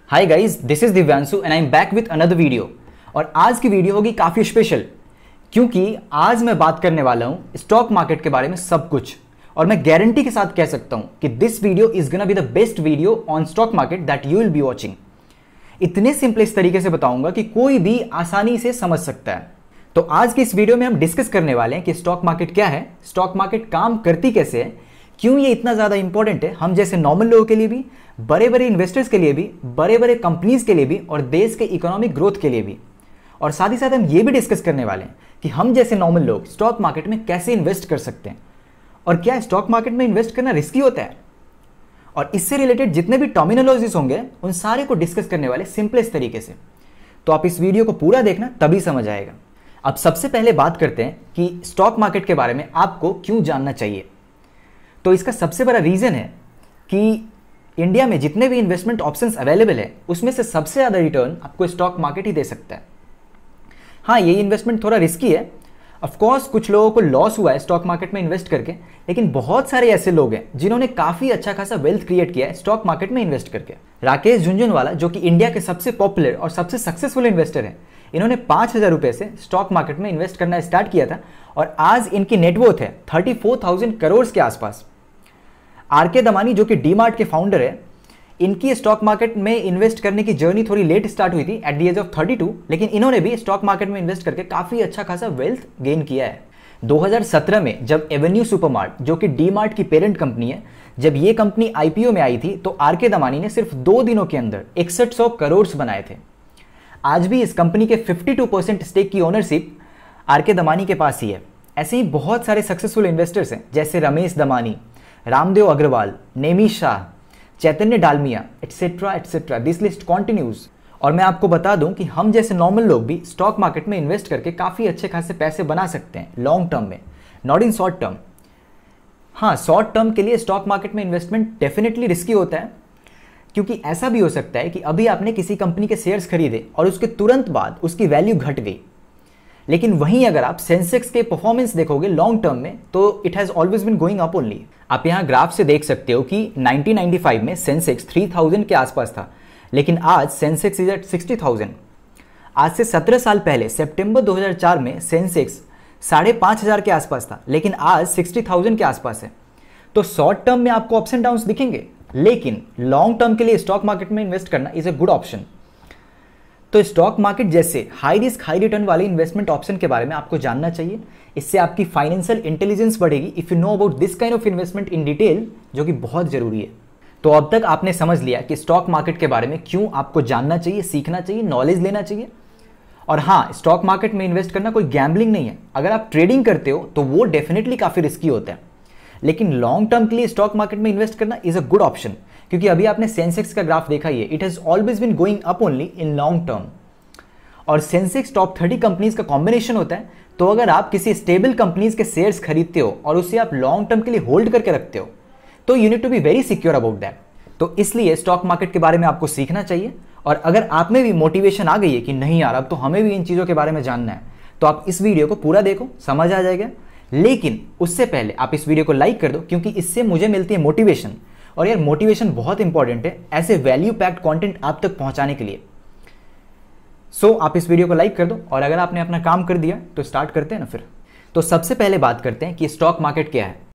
Hi guys, this is Divyanshu and I am back with another video. और आज की video होगी काफ़ी स्पेशल क्योंकि आज मैं बात करने वाला हूं स्टॉक मार्केट के बारे में सब कुछ। और मैं गारंटी के साथ कह सकता हूं कि this video is gonna be the best video on stock market that you will be watching. इतने सिंपल इस तरीके से बताऊंगा कि कोई भी आसानी से समझ सकता है। तो आज की इस वीडियो में हम डिस्कस करने वाले हैं कि स्टॉक मार्केट क्या है, स्टॉक मार्केट काम करती कैसे है, क्यों ये इतना ज़्यादा इंपॉर्टेंट है हम जैसे नॉर्मल लोगों के लिए भी, बड़े बड़े इन्वेस्टर्स के लिए भी, बड़े बड़े कंपनीज के लिए भी और देश के इकोनॉमिक ग्रोथ के लिए भी। और साथ ही साथ हम ये भी डिस्कस करने वाले हैं कि हम जैसे नॉर्मल लोग स्टॉक मार्केट में कैसे इन्वेस्ट कर सकते हैं और क्या स्टॉक मार्केट में इन्वेस्ट करना रिस्की होता है। और इससे रिलेटेड जितने भी टर्मिनोलॉजीज होंगे उन सारे को डिस्कस करने वाले सिंपलेस्ट तरीके से। तो आप इस वीडियो को पूरा देखना, तभी समझ आएगा। अब सबसे पहले बात करते हैं कि स्टॉक मार्केट के बारे में आपको क्यों जानना चाहिए। तो इसका सबसे बड़ा रीज़न है कि इंडिया में जितने भी इन्वेस्टमेंट ऑप्शंस अवेलेबल है उसमें से सबसे ज़्यादा रिटर्न आपको स्टॉक मार्केट ही दे सकता है। हाँ, ये इन्वेस्टमेंट थोड़ा रिस्की है, ऑफकोर्स कुछ लोगों को लॉस हुआ है स्टॉक मार्केट में इन्वेस्ट करके, लेकिन बहुत सारे ऐसे लोग हैं जिन्होंने काफ़ी अच्छा खासा वेल्थ क्रिएट किया है स्टॉक मार्केट में इन्वेस्ट करके। राकेश झुनझुनवाला, जो कि इंडिया के सबसे पॉपुलर और सबसे सक्सेसफुल इन्वेस्टर है, इन्होंने 5,000 रुपये से स्टॉक मार्केट में इन्वेस्ट करना स्टार्ट किया था और आज इनकी नेटवर्थ है 34,000 करोड़ के आसपास। आर.के. दमानी, जो कि डी-मार्ट के फाउंडर है, इनकी स्टॉक मार्केट में इन्वेस्ट करने की जर्नी थोड़ी लेट स्टार्ट हुई थी एट द एज ऑफ 32, लेकिन इन्होंने भी स्टॉक मार्केट में इन्वेस्ट करके काफ़ी अच्छा खासा वेल्थ गेन किया है। 2017 में जब एवेन्यू सुपरमार्ट, जो कि डी-मार्ट की पेरेंट कंपनी है, जब ये कंपनी आईपीओ में आई थी तो आर.के. दमानी ने सिर्फ 2 दिनों के अंदर 6100 करोड़ बनाए थे। आज भी इस कंपनी के 52% स्टेक की ओनरशिप आर.के. दमानी के पास ही है। ऐसे ही बहुत सारे सक्सेसफुल इन्वेस्टर्स हैं जैसे Ramesh Damani, Ramdeo Agrawal, Nemi Shah, Chaitanya Dalmia, etcetera etcetera, this list continues. और मैं आपको बता दूं कि हम जैसे नॉर्मल लोग भी स्टॉक मार्केट में इन्वेस्ट करके काफ़ी अच्छे खासे पैसे बना सकते हैं लॉन्ग टर्म में, नॉट इन शॉर्ट टर्म। हाँ, शॉर्ट टर्म के लिए स्टॉक मार्केट में इन्वेस्टमेंट डेफिनेटली रिस्की होता है, क्योंकि ऐसा भी हो सकता है कि अभी आपने किसी कंपनी के शेयर्स खरीदे और उसके तुरंत बाद उसकी वैल्यू घट गई, लेकिन वहीं अगर आप सेंसेक्स के परफॉर्मेंस देखोगे लॉन्ग टर्म में तो it has always been going up only. आप यहाँ ग्राफ से देख सकते हो कि 1995 में सेंसेक्स 3000 के आसपास था, लेकिन आज सेंसेक्स इज एट 60,000। आज से 17 साल पहले सितंबर 2004 में सेंसेक्स 5,500 के आसपास था, लेकिन आज 60,000 के आसपास है। तो शॉर्ट टर्म में आपको अप्स एंड डाउन्स दिखेंगे, लेकिन लॉन्ग टर्म के लिए स्टॉक मार्केट में इन्वेस्ट करना इज अ गुड ऑप्शन। तो स्टॉक मार्केट जैसे हाई रिस्क हाई रिटर्न वाले इन्वेस्टमेंट ऑप्शन के बारे में आपको जानना चाहिए। इससे आपकी फाइनेंशियल इंटेलिजेंस बढ़ेगी if you know about this kind of investment in detail, जो कि बहुत ज़रूरी है। तो अब तक आपने समझ लिया कि स्टॉक मार्केट के बारे में क्यों आपको जानना चाहिए, सीखना चाहिए, नॉलेज लेना चाहिए। और हाँ, स्टॉक मार्केट में इन्वेस्ट करना कोई गैम्बलिंग नहीं है। अगर आप ट्रेडिंग करते हो तो वो डेफिनेटली काफ़ी रिस्की होता है, लेकिन लॉन्ग टर्म के लिए स्टॉक मार्केट में इन्वेस्ट करना इज़ अ गुड ऑप्शन, क्योंकि अभी आपने सेंसेक्स का ग्राफ देखा ही है, it has always been going up only in long term. और सेंसेक्स टॉप 30 कंपनीज का कॉम्बिनेशन होता है। तो अगर आप किसी स्टेबल कंपनीज के शेयर्स खरीदते हो और उसे आप लॉन्ग टर्म के लिए होल्ड करके रखते हो तो you need to be very secure about that. तो इसलिए स्टॉक मार्केट के बारे में आपको सीखना चाहिए। और अगर आप में भी मोटिवेशन आ गई है कि नहीं यार, अब तो हमें भी इन चीज़ों के बारे में जानना है, तो आप इस वीडियो को पूरा देखो, समझ आ जाएगा। लेकिन उससे पहले आप इस वीडियो को लाइक कर दो, क्योंकि इससे मुझे मिलती है मोटिवेशन। और यार, मोटिवेशन बहुत इंपॉर्टेंट है ऐसे वैल्यू पैक्ड कॉन्टेंट आप तक पहुंचाने के लिए। सो आप इस वीडियो को लाइक कर दो, और अगर आपने अपना काम कर दिया तो स्टार्ट करते हैं ना फिर। तो सबसे पहले बात करते हैं कि स्टॉक मार्केट क्या है।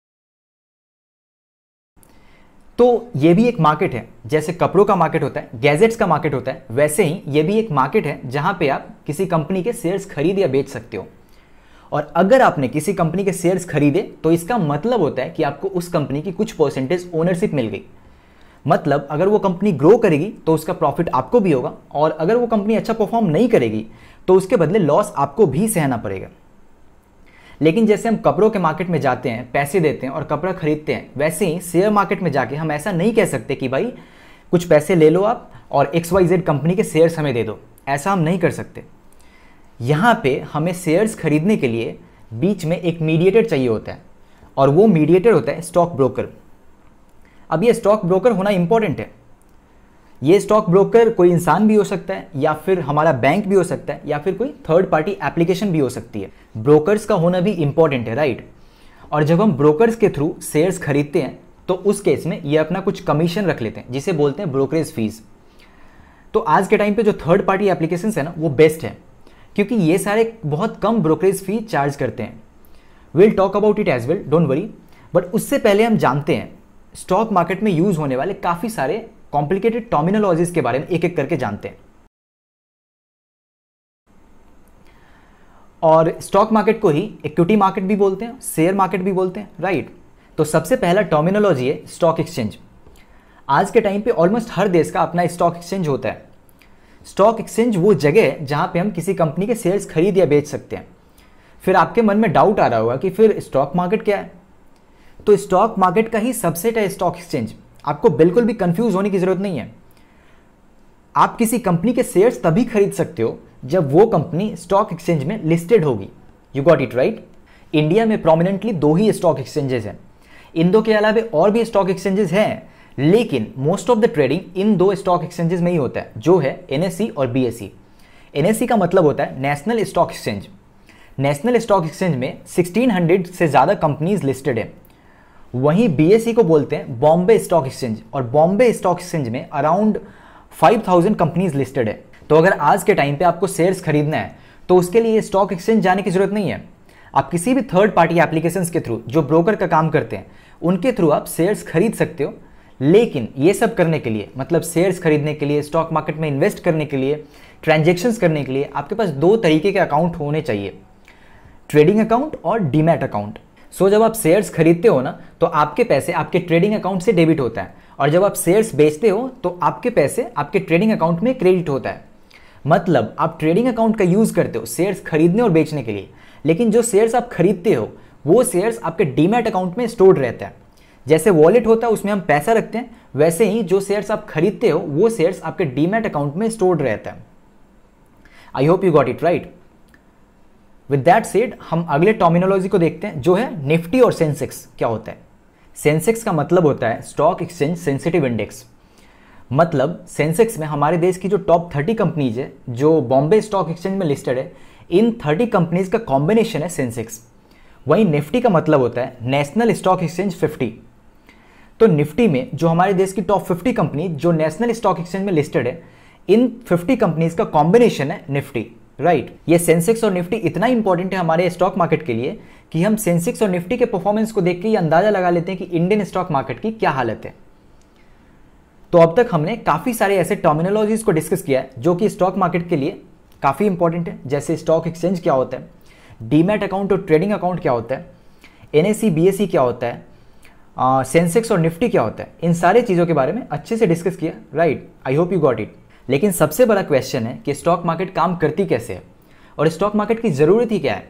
तो ये भी एक मार्केट है, जैसे कपड़ों का मार्केट होता है, गैजेट्स का मार्केट होता है, वैसे ही ये भी एक मार्केट है जहां पे आप किसी कंपनी के शेयर्स खरीद या बेच सकते हो। और अगर आपने किसी कंपनी के शेयर्स खरीदे तो इसका मतलब होता है कि आपको उस कंपनी की कुछ परसेंटेज ओनरशिप मिल गई। मतलब अगर वो कंपनी ग्रो करेगी तो उसका प्रॉफिट आपको भी होगा, और अगर वो कंपनी अच्छा परफॉर्म नहीं करेगी तो उसके बदले लॉस आपको भी सहना पड़ेगा। लेकिन जैसे हम कपड़ों के मार्केट में जाते हैं, पैसे देते हैं और कपड़ा खरीदते हैं, वैसे ही शेयर मार्केट में जाके हम ऐसा नहीं कह सकते कि भाई कुछ पैसे ले लो आप और XYZ कंपनी के शेयर्स हमें दे दो। ऐसा हम नहीं कर सकते। यहाँ पे हमें शेयर्स खरीदने के लिए बीच में एक मीडिएटर चाहिए होता है, और वो मीडिएटर होता है स्टॉक ब्रोकर। अब ये स्टॉक ब्रोकर होना इंपॉर्टेंट है। ये स्टॉक ब्रोकर कोई इंसान भी हो सकता है, या फिर हमारा बैंक भी हो सकता है, या फिर कोई थर्ड पार्टी एप्लीकेशन भी हो सकती है। ब्रोकर्स का होना भी इंपॉर्टेंट है, राइट। और जब हम ब्रोकर्स के थ्रू शेयर्स खरीदते हैं तो उस केस में ये अपना कुछ कमीशन रख लेते हैं, जिसे बोलते हैं ब्रोकरेज फीस। तो आज के टाइम पे जो थर्ड पार्टी एप्लीकेशंस है ना वो बेस्ट है, क्योंकि ये सारे बहुत कम ब्रोकरेज फी चार्ज करते हैं। Will talk about it as well, don't worry. But उससे पहले हम जानते हैं स्टॉक मार्केट में यूज होने वाले काफी सारे कॉम्प्लिकेटेड टर्मिनोलॉजीज के बारे में, एक एक करके जानते हैं। और स्टॉक मार्केट को ही इक्विटी मार्केट भी बोलते हैं, शेयर मार्केट भी बोलते हैं, राइट। तो सबसे पहला टर्मिनोलॉजी है स्टॉक एक्सचेंज। आज के टाइम पे ऑलमोस्ट हर देश का अपना स्टॉक एक्सचेंज होता है। स्टॉक एक्सचेंज वो जगह है जहां पे हम किसी कंपनी के शेयर्स खरीद या बेच सकते हैं। फिर आपके मन में डाउट आ रहा होगा कि फिर स्टॉक मार्केट क्या है? तो स्टॉक मार्केट का ही सबसेट है स्टॉक एक्सचेंज। आपको बिल्कुल भी कंफ्यूज होने की जरूरत नहीं है। आप किसी कंपनी के शेयर्स तभी खरीद सकते हो जब वो कंपनी स्टॉक एक्सचेंज में लिस्टेड होगी। You got it right. India में प्रोमिनेंटली 2 ही स्टॉक एक्सचेंजेस हैं। इन 2 के अलावा और भी स्टॉक एक्सचेंजेस हैं, लेकिन most of the trading in 2 stock exchanges में ही होता है, जो है एनएसई और बीएसई। एनएसई का मतलब होता है national stock exchange. National stock exchange में 1600 से ज़्यादा कंपनीज लिस्टेड है। वहीं बीएसई को बोलते हैं बॉम्बे स्टॉक एक्सचेंज, और बॉम्बे स्टॉक एक्सचेंज में अराउंड 5000 कंपनीज लिस्टेड है। तो अगर आज के टाइम पे आपको शेयर्स खरीदना है तो उसके लिए स्टॉक एक्सचेंज जाने की जरूरत नहीं है। आप किसी भी थर्ड पार्टी एप्लीकेशंस के थ्रू, जो ब्रोकर का काम करते हैं, उनके थ्रू आप शेयर्स खरीद सकते हो। लेकिन ये सब करने के लिए, मतलब शेयर्स खरीदने के लिए, स्टॉक मार्केट में इन्वेस्ट करने के लिए, ट्रांजेक्शन्स करने के लिए आपके पास 2 तरीके के अकाउंट होने चाहिए, ट्रेडिंग अकाउंट और डीमैट अकाउंट। सो जब आप शेयर्स खरीदते हो ना तो आपके पैसे आपके ट्रेडिंग अकाउंट से डेबिट होता है, और जब आप शेयर्स बेचते हो तो आपके पैसे आपके ट्रेडिंग अकाउंट में क्रेडिट होता है। मतलब आप ट्रेडिंग अकाउंट का यूज करते हो शेयर्स खरीदने और बेचने के लिए, लेकिन जो शेयर्स आप खरीदते हो वो शेयर्स आपके डीमैट अकाउंट में स्टोर्ड रहता है। जैसे वॉलेट होता है उसमें हम पैसा रखते हैं, वैसे ही जो शेयर्स आप खरीदते हो वो शेयर्स आपके डीमैट अकाउंट में स्टोर्ड रहता है। I hope you got it right. With that said, हम अगले टर्मिनोलॉजी को देखते हैं, जो है निफ्टी और सेंसेक्स क्या होता है। सेंसेक्स का मतलब होता है स्टॉक एक्सचेंज सेंसिटिव इंडेक्स। मतलब सेंसेक्स में हमारे देश की जो टॉप 30 कंपनीज है जो बॉम्बे स्टॉक एक्सचेंज में लिस्टेड है, इन 30 कंपनीज का कॉम्बिनेशन है सेंसेक्स। वहीं निफ्टी का मतलब होता है नेशनल स्टॉक एक्सचेंज 50। तो निफ्टी में जो हमारे देश की टॉप 50 कंपनी जो नेशनल स्टॉक एक्सचेंज में लिस्टेड है, इन 50 कंपनीज का कॉम्बिनेशन है निफ्टी, राइट। ये सेंसेक्स और निफ्टी इतना इंपॉर्टेंट है हमारे स्टॉक मार्केट के लिए कि हम सेंसेक्स और निफ्टी के परफॉर्मेंस को देख के ये अंदाजा लगा लेते हैं कि इंडियन स्टॉक मार्केट की क्या हालत है। तो अब तक हमने काफी सारे ऐसे टर्मिनोलॉजीज को डिस्कस किया है जो कि स्टॉक मार्केट के लिए काफी इंपॉर्टेंट है, जैसे स्टॉक एक्सचेंज क्या होता है, डीमैट अकाउंट और ट्रेडिंग अकाउंट क्या होता है, एनएसई बीएसई क्या होता है, सेंसेक्स और निफ्टी क्या होता है। इन सारे चीज़ों के बारे में अच्छे से डिस्कस किया, right. I hope you got it. लेकिन सबसे बड़ा क्वेश्चन है कि स्टॉक मार्केट काम करती कैसे है, और स्टॉक मार्केट की ज़रूरत ही क्या है,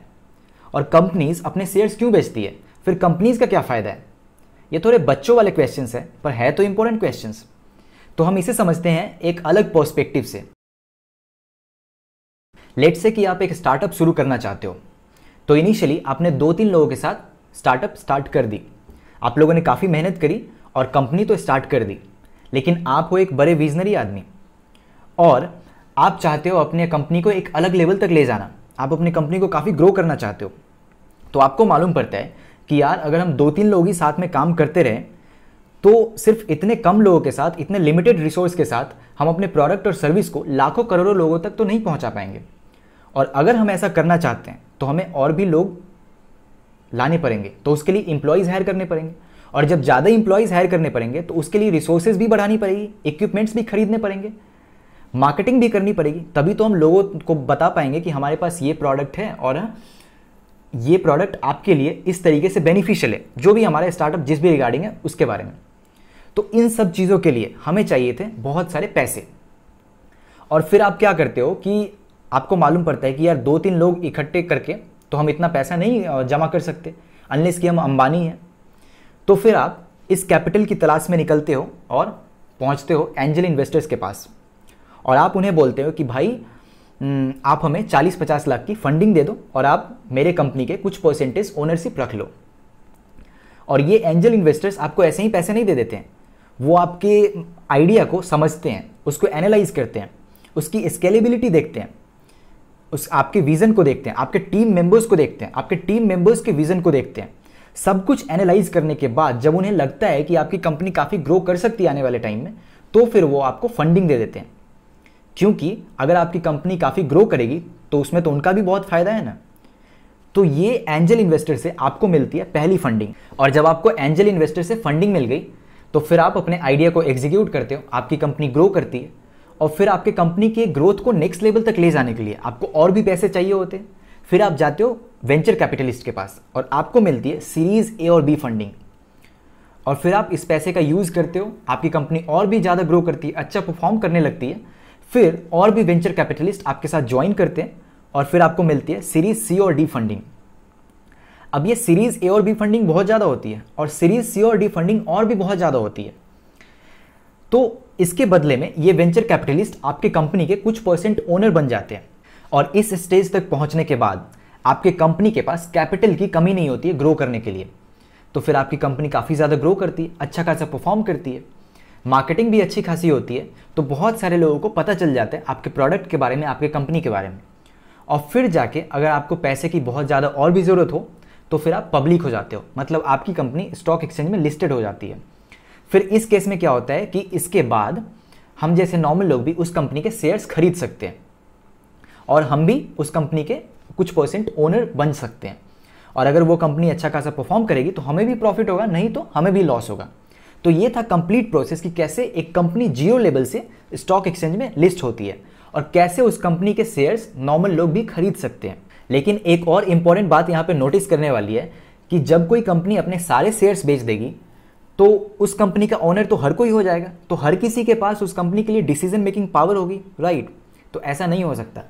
और कंपनीज अपने शेयर्स क्यों बेचती है, फिर कंपनीज का क्या फ़ायदा है। ये थोड़े बच्चों वाले क्वेश्चंस हैं, पर है तो इंपॉर्टेंट क्वेश्चंस। तो हम इसे समझते हैं एक अलग पर्सपेक्टिव से। लेट्स से कि आप एक स्टार्टअप शुरू करना चाहते हो, तो इनिशियली आपने 2-3 लोगों के साथ स्टार्टअप स्टार्ट कर दी। आप लोगों ने काफ़ी मेहनत करी और कंपनी तो स्टार्ट कर दी, लेकिन आप हो एक बड़े विजनरी आदमी और आप चाहते हो अपने कंपनी को एक अलग लेवल तक ले जाना। आप अपनी कंपनी को काफ़ी ग्रो करना चाहते हो। तो आपको मालूम पड़ता है कि यार अगर हम 2-3 लोग ही साथ में काम करते रहें तो सिर्फ इतने कम लोगों के साथ, इतने लिमिटेड रिसोर्स के साथ हम अपने प्रोडक्ट और सर्विस को लाखों करोड़ों लोगों तक तो नहीं पहुंचा पाएंगे। और अगर हम ऐसा करना चाहते हैं तो हमें और भी लोग लाने पड़ेंगे, तो उसके लिए इंप्लॉयज़ हायर करने पड़ेंगे, और जब ज़्यादा इंप्लॉयज़ हायर करने पड़ेंगे तो उसके लिए रिसोर्सेज भी बढ़ानी पड़ेगी, इक्विपमेंट्स भी खरीदने पड़ेंगे, मार्केटिंग भी करनी पड़ेगी। तभी तो हम लोगों को बता पाएंगे कि हमारे पास ये प्रोडक्ट है और ये प्रोडक्ट आपके लिए इस तरीके से बेनिफिशियल है, जो भी हमारे स्टार्टअप जिस भी रिगार्डिंग है उसके बारे में। तो इन सब चीज़ों के लिए हमें चाहिए थे बहुत सारे पैसे। और फिर आप क्या करते हो कि आपको मालूम पड़ता है कि यार 2-3 लोग इकट्ठे करके तो हम इतना पैसा नहीं जमा कर सकते, अनलेस कि हम अंबानी हैं। तो फिर आप इस कैपिटल की तलाश में निकलते हो और पहुंचते हो एंजल इन्वेस्टर्स के पास, और आप उन्हें बोलते हो कि भाई आप हमें 40-50 लाख की फंडिंग दे दो और आप मेरे कंपनी के कुछ परसेंटेज ओनरशिप रख लो। और ये एंजल इन्वेस्टर्स आपको ऐसे ही पैसे नहीं दे देते हैं, वो आपके आइडिया को समझते हैं, उसको एनालाइज करते हैं, उसकी स्केलेबिलिटी देखते हैं, उस आपके विजन को देखते हैं, आपके टीम मेंबर्स को देखते हैं, आपके टीम मेंबर्स के विजन को देखते हैं। सब कुछ एनालाइज करने के बाद जब उन्हें लगता है कि आपकी कंपनी काफ़ी ग्रो कर सकती है आने वाले टाइम में, तो फिर वो आपको फंडिंग दे देते हैं। क्योंकि अगर आपकी कंपनी काफ़ी ग्रो करेगी तो उसमें तो उनका भी बहुत फायदा है ना। तो ये एंजल इन्वेस्टर से आपको मिलती है पहली फंडिंग, और जब आपको एंजल इन्वेस्टर से फंडिंग मिल गई तो फिर आप अपने आइडिया को एग्जीक्यूट करते हो, आपकी कंपनी ग्रो करती है, और फिर आपके कंपनी के ग्रोथ को नेक्स्ट लेवल तक ले जाने के लिए आपको और भी पैसे चाहिए होते हैं। फिर आप जाते हो वेंचर कैपिटलिस्ट के पास और आपको मिलती है सीरीज ए और बी फंडिंग, और फिर आप इस पैसे का यूज़ करते हो, आपकी कंपनी और भी ज़्यादा ग्रो करती है, अच्छा परफॉर्म करने लगती है, फिर और भी वेंचर कैपिटलिस्ट आपके साथ ज्वाइन करते हैं और फिर आपको मिलती है सीरीज सी और डी फंडिंग। अब ये सीरीज ए और बी फंडिंग बहुत ज़्यादा होती है और सीरीज सी और डी फंडिंग और भी बहुत ज़्यादा होती है। तो इसके बदले में ये वेंचर कैपिटलिस्ट आपके कंपनी के कुछ परसेंट ओनर बन जाते हैं, और इस स्टेज तक पहुंचने के बाद आपके कंपनी के पास कैपिटल की कमी नहीं होती है ग्रो करने के लिए। तो फिर आपकी कंपनी काफ़ी ज़्यादा ग्रो करती है, अच्छा खासा परफॉर्म करती है, मार्केटिंग भी अच्छी खासी होती है, तो बहुत सारे लोगों को पता चल जाता है आपके प्रोडक्ट के बारे में, आपके कंपनी के बारे में। और फिर जाके अगर आपको पैसे की बहुत ज़्यादा और भी ज़रूरत हो तो फिर आप पब्लिक हो जाते हो, मतलब आपकी कंपनी स्टॉक एक्सचेंज में लिस्टेड हो जाती है। फिर इस केस में क्या होता है कि इसके बाद हम जैसे नॉर्मल लोग भी उस कंपनी के शेयर्स खरीद सकते हैं और हम भी उस कंपनी के कुछ परसेंट ओनर बन सकते हैं, और अगर वो कंपनी अच्छा खासा परफॉर्म करेगी तो हमें भी प्रॉफिट होगा, नहीं तो हमें भी लॉस होगा। तो ये था कंप्लीट प्रोसेस कि कैसे एक कंपनी जीरो लेवल से स्टॉक एक्सचेंज में लिस्ट होती है और कैसे उस कंपनी के शेयर्स नॉर्मल लोग भी खरीद सकते हैं। लेकिन एक और इंपॉर्टेंट बात यहाँ पे नोटिस करने वाली है कि जब कोई कंपनी अपने सारे शेयर्स बेच देगी तो उस कंपनी का ओनर तो हर कोई हो जाएगा, तो हर किसी के पास उस कंपनी के लिए डिसीजन मेकिंग पावर होगी, राइट। तो ऐसा नहीं हो सकता,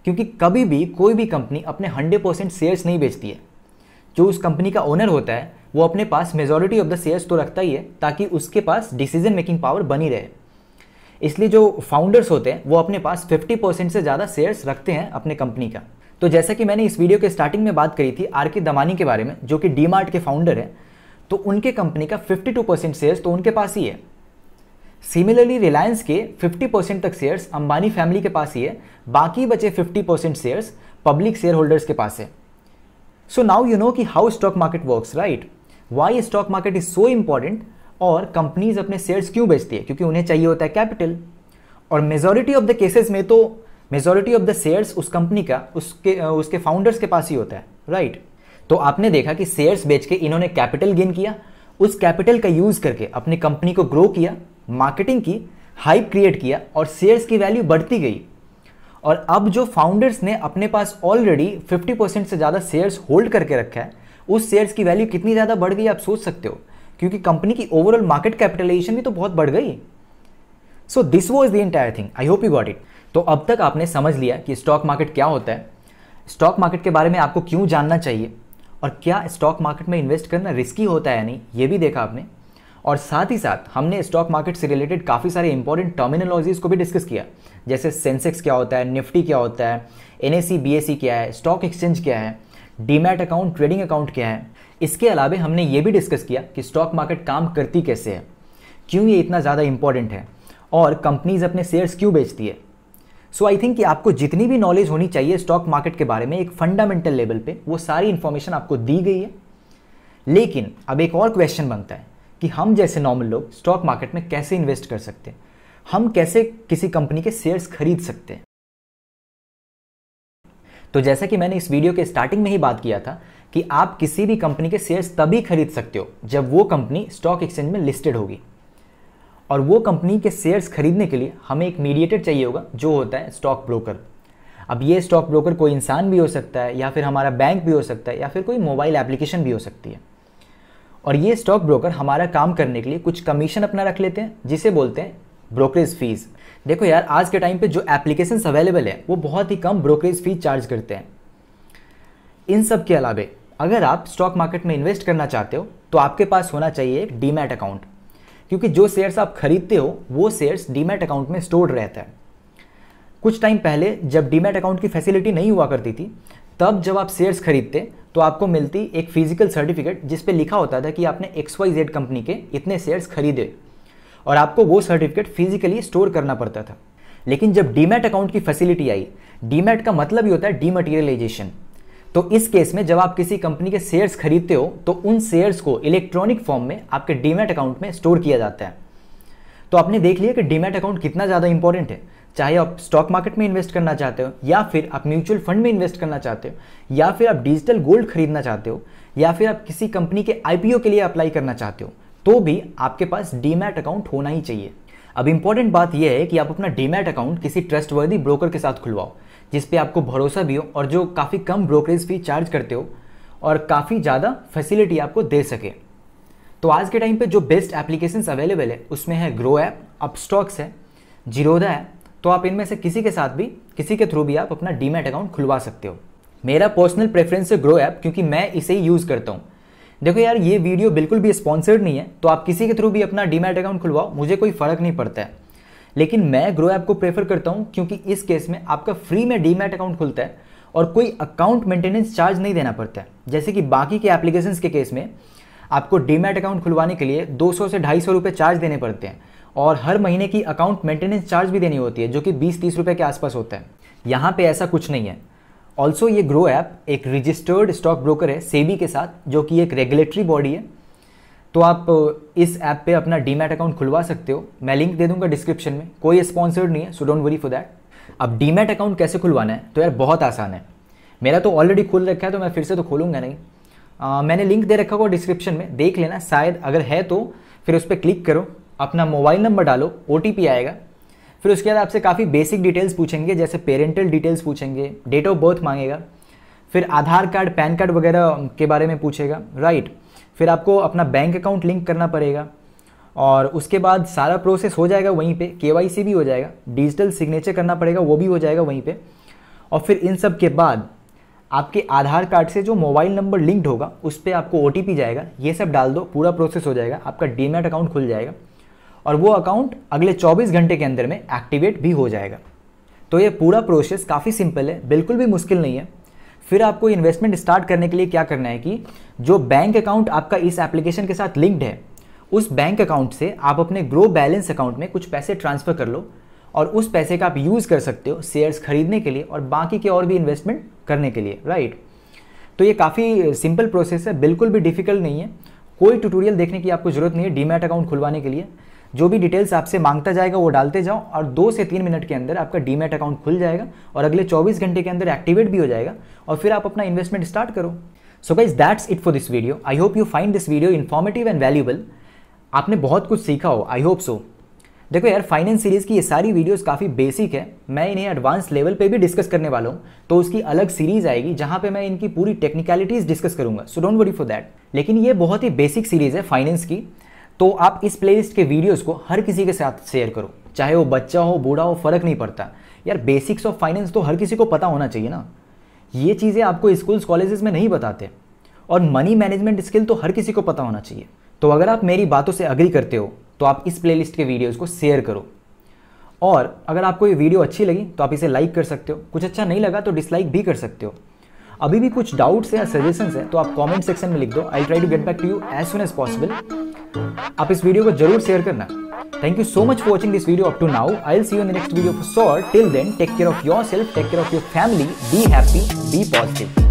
क्योंकि कभी भी कोई भी कंपनी अपने 100% शेयर्स नहीं बेचती है। जो उस कंपनी का ओनर होता है वो अपने पास मेजॉरिटी ऑफ द शेयर्स तो रखता ही है ताकि उसके पास डिसीजन मेकिंग पावर बनी रहे। इसलिए जो फाउंडर्स होते हैं वो अपने पास 50% से ज़्यादा शेयर्स रखते हैं अपने कंपनी का। तो जैसा कि मैंने इस वीडियो के स्टार्टिंग में बात करी थी आर के दमानी के बारे में, जो कि डीमार्ट के फाउंडर हैं, तो उनके कंपनी का 52% शेयर्स तो उनके पास ही है। सिमिलरली रिलायंस के 50% तक शेयर्स अंबानी फैमिली के पास ही है, बाकी बचे 50% शेयर्स पब्लिक शेयर होल्डर्स के पास है। सो नाउ यू नो कि how stock market works, right. Y stock market is so important, और कंपनीज अपने शेयर्स क्यों बेचती है, क्योंकि उन्हें चाहिए होता है कैपिटल, और मेजॉरिटी ऑफ द केसेस में तो मेजॉरिटी ऑफ द शेयर्स उस कंपनी का उसके फाउंडर्स के पास ही होता है, राइट। तो आपने देखा कि शेयर्स बेच के इन्होंने कैपिटल गेन किया, उस कैपिटल का यूज करके अपनी कंपनी को ग्रो किया, मार्केटिंग की, हाइप क्रिएट किया और शेयर्स की वैल्यू बढ़ती गई। और अब जो फाउंडर्स ने अपने पास ऑलरेडी 50% से ज़्यादा शेयर्स होल्ड करके रखा है, उस शेयर्स की वैल्यू कितनी ज़्यादा बढ़ गई आप सोच सकते हो, क्योंकि कंपनी की ओवरऑल मार्केट कैपिटलाइजेशन भी तो बहुत बढ़ गई। So this was the entire thing, I hope you got it. तो अब तक आपने समझ लिया कि स्टॉक मार्केट क्या होता है, स्टॉक मार्केट के बारे में आपको क्यों जानना चाहिए, और क्या स्टॉक मार्केट में इन्वेस्ट करना रिस्की होता है या नहीं, ये भी देखा आपने। और साथ ही साथ हमने स्टॉक मार्केट से रिलेटेड काफ़ी सारे इंपॉर्टेंट टर्मिनोलॉजीज को भी डिस्कस किया, जैसे सेंसेक्स क्या होता है, निफ्टी क्या होता है, NSE BSE क्या है, स्टॉक एक्सचेंज क्या है, डीमैट अकाउंट, ट्रेडिंग अकाउंट क्या है। इसके अलावा हमने ये भी डिस्कस किया कि स्टॉक मार्केट काम करती कैसे है, क्यों ये इतना ज़्यादा इंपॉर्टेंट है, और कंपनीज अपने शेयर्स क्यों बेचती है। सो आई थिंक कि आपको जितनी भी नॉलेज होनी चाहिए स्टॉक मार्केट के बारे में एक फंडामेंटल लेवल पे, वो सारी इंफॉर्मेशन आपको दी गई है। लेकिन अब एक और क्वेश्चन बनता है कि हम जैसे नॉर्मल लोग स्टॉक मार्केट में कैसे इन्वेस्ट कर सकते हैं, हम कैसे किसी कंपनी के शेयर्स खरीद सकते हैं। तो जैसा कि मैंने इस वीडियो के स्टार्टिंग में ही बात किया था कि आप किसी भी कंपनी के शेयर्स तभी खरीद सकते हो जब वो कंपनी स्टॉक एक्सचेंज में लिस्टेड होगी, और वो कंपनी के शेयर्स खरीदने के लिए हमें एक मीडिएटर चाहिए होगा जो होता है स्टॉक ब्रोकर। अब ये स्टॉक ब्रोकर कोई इंसान भी हो सकता है, या फिर हमारा बैंक भी हो सकता है, या फिर कोई मोबाइल एप्लीकेशन भी हो सकती है। और ये स्टॉक ब्रोकर हमारा काम करने के लिए कुछ कमीशन अपना रख लेते हैं, जिसे बोलते हैं ब्रोकरेज फीस। देखो यार, आज के टाइम पे जो एप्लीकेशंस अवेलेबल है वो बहुत ही कम ब्रोकरेज फीस चार्ज करते हैं। इन सब के अलावा अगर आप स्टॉक मार्केट में इन्वेस्ट करना चाहते हो तो आपके पास होना चाहिए एक डीमैट अकाउंट, क्योंकि जो शेयर्स आप खरीदते हो वो शेयर्स डीमैट अकाउंट में स्टोर्ड रहता है। कुछ टाइम पहले जब डीमैट अकाउंट की फैसिलिटी नहीं हुआ करती थी, तब जब आप शेयर्स खरीदते तो आपको मिलती एक फिजिकल सर्टिफिकेट जिस पे लिखा होता था कि आपने XYZ कंपनी के इतने शेयर्स खरीदे, और आपको वो सर्टिफिकेट फिजिकली स्टोर करना पड़ता था। लेकिन जब डीमैट अकाउंट की फैसिलिटी आई, डीमैट का मतलब ही होता है डीमटेरियलाइजेशन। तो इस केस में जब आप किसी कंपनी के शेयर्स खरीदते हो तो उन शेयर्स को इलेक्ट्रॉनिक फॉर्म में आपके डीमैट अकाउंट में स्टोर किया जाता है। तो आपने देख लिया कि डीमैट अकाउंट कितना ज़्यादा इंपॉर्टेंट है। चाहे आप स्टॉक मार्केट में इन्वेस्ट करना चाहते हो, या फिर आप म्यूचुअल फंड में इन्वेस्ट करना चाहते हो, या फिर आप डिजिटल गोल्ड खरीदना चाहते हो, या फिर आप किसी कंपनी के IPO के लिए अप्लाई करना चाहते हो, तो भी आपके पास डीमैट अकाउंट होना ही चाहिए। अब इंपॉर्टेंट बात यह है कि आप अपना डीमैट अकाउंट किसी ट्रस्टवर्दी ब्रोकर के साथ खुलवाओ, जिस पे आपको भरोसा भी हो और जो काफ़ी कम ब्रोकरेज फी चार्ज करते हो और काफ़ी ज़्यादा फैसिलिटी आपको दे सके। तो आज के टाइम पे जो बेस्ट एप्लीकेशंस अवेलेबल है उसमें है ग्रो ऐप, अपस्टॉक्स है, जीरोधा है। तो आप इनमें से किसी के साथ भी, किसी के थ्रू भी आप अपना डीमैट अकाउंट खुलवा सकते हो। मेरा पर्सनल प्रेफरेंस है ग्रो ऐप, क्योंकि मैं इसे ही यूज़ करता हूँ। देखो यार, ये वीडियो बिल्कुल भी स्पॉन्सर्ड नहीं है, तो आप किसी के थ्रू भी अपना डीमैट अकाउंट खुलवाओ, मुझे कोई फ़र्क नहीं पड़ता है। लेकिन मैं ग्रो ऐप को प्रेफर करता हूँ, क्योंकि इस केस में आपका फ्री में डीमैट अकाउंट खुलता है और कोई अकाउंट मेंटेनेंस चार्ज नहीं देना पड़ता है। जैसे कि बाकी के एप्लीकेशंस के केस में आपको डीमैट अकाउंट खुलवाने के लिए 200 से 250 रुपये चार्ज देने पड़ते हैं, और हर महीने की अकाउंट मेंटेनेंस चार्ज भी देनी होती है, जो कि 20-30 रुपये के आसपास होता है। यहाँ पे ऐसा कुछ नहीं है। ऑल्सो ये ग्रो ऐप एक रजिस्टर्ड स्टॉक ब्रोकर है सेबी के साथ, जो कि एक रेगुलेटरी बॉडी है। तो आप इस ऐप पे अपना डीमैट अकाउंट खुलवा सकते हो। मैं लिंक दे दूंगा डिस्क्रिप्शन में। कोई स्पॉन्सर्ड नहीं है, so don't worry for that. अब डीमैट अकाउंट कैसे खुलवाना है, तो यार बहुत आसान है। मेरा तो ऑलरेडी खुल रखा है, तो मैं फिर से तो खोलूंगा नहीं। मैंने लिंक दे रखा होगा डिस्क्रिप्शन में, देख लेना। शायद अगर है तो फिर उस पर क्लिक करो, अपना मोबाइल नंबर डालो, OTP आएगा। फिर उसके बाद आपसे काफ़ी बेसिक डिटेल्स पूछेंगे, जैसे पेरेंटल डिटेल्स पूछेंगे, डेट ऑफ बर्थ मांगेगा, फिर आधार कार्ड, पैन कार्ड वगैरह के बारे में पूछेगा, राइट। फिर आपको अपना बैंक अकाउंट लिंक करना पड़ेगा, और उसके बाद सारा प्रोसेस हो जाएगा वहीं पे। KYC भी हो जाएगा, डिजिटल सिग्नेचर करना पड़ेगा, वो भी हो जाएगा वहीं पे। और फिर इन सब के बाद आपके आधार कार्ड से जो मोबाइल नंबर लिंक्ड होगा उस पर आपको OTP जाएगा। ये सब डाल दो, पूरा प्रोसेस हो जाएगा, आपका डीमैट अकाउंट खुल जाएगा, और वो अकाउंट अगले 24 घंटे के अंदर में एक्टिवेट भी हो जाएगा। तो ये पूरा प्रोसेस काफ़ी सिंपल है, बिल्कुल भी मुश्किल नहीं है। फिर आपको इन्वेस्टमेंट स्टार्ट करने के लिए क्या करना है कि जो बैंक अकाउंट आपका इस एप्लीकेशन के साथ लिंक्ड है, उस बैंक अकाउंट से आप अपने ग्रो बैलेंस अकाउंट में कुछ पैसे ट्रांसफ़र कर लो, और उस पैसे का आप यूज़ कर सकते हो शेयर्स खरीदने के लिए और बाकी के और भी इन्वेस्टमेंट करने के लिए, राइट। तो ये काफ़ी सिंपल प्रोसेस है, बिल्कुल भी डिफिकल्ट नहीं है। कोई ट्यूटोरियल देखने की आपको ज़रूरत नहीं है डीमैट अकाउंट खुलवाने के लिए। जो भी डिटेल्स आपसे मांगता जाएगा वो डालते जाओ, और 2 से 3 मिनट के अंदर आपका डीमैट अकाउंट खुल जाएगा, और अगले 24 घंटे के अंदर एक्टिवेट भी हो जाएगा, और फिर आप अपना इन्वेस्टमेंट स्टार्ट करो। So guys, that's it for this video. I hope you find this video informative and valuable. आपने बहुत कुछ सीखा हो, आई होप सो। देखो यार, फाइनेंस सीरीज़ की ये सारी वीडियोस काफ़ी बेसिक है, मैं इन्हें एडवांस लेवल पे भी डिस्कस करने वाला हूँ। तो उसकी अलग सीरीज़ आएगी जहाँ पे मैं इनकी पूरी टेक्निकलिटीज़ डिस्कस करूँगा, so don't worry for that. लेकिन ये बहुत ही बेसिक सीरीज़ है फाइनेंस की, तो आप इस प्लेलिस्ट के वीडियोस को हर किसी के साथ शेयर करो, चाहे वो बच्चा हो, बूढ़ा हो, फ़र्क नहीं पड़ता। यार, बेसिक्स ऑफ फाइनेंस तो हर किसी को पता होना चाहिए ना। ये चीज़ें आपको स्कूल्स कॉलेजेस में नहीं बताते, और मनी मैनेजमेंट स्किल तो हर किसी को पता होना चाहिए। तो अगर आप मेरी बातों से अग्री करते हो तो आप इस प्लेलिस्ट के वीडियोस को शेयर करो, और अगर आपको ये वीडियो अच्छी लगी तो आप इसे लाइक कर सकते हो, कुछ अच्छा नहीं लगा तो डिसलाइक भी कर सकते हो। अभी भी कुछ डाउट्स या सजेशंस है तो आप कमेंट सेक्शन में लिख दो, I try to get back to you as soon as possible. आप इस वीडियो को जरूर शेयर करना। Thank you so much for watching this video up to now. I will see you in the next video for sure. Till then, take care of yourself, take care of your family, be happy, be positive.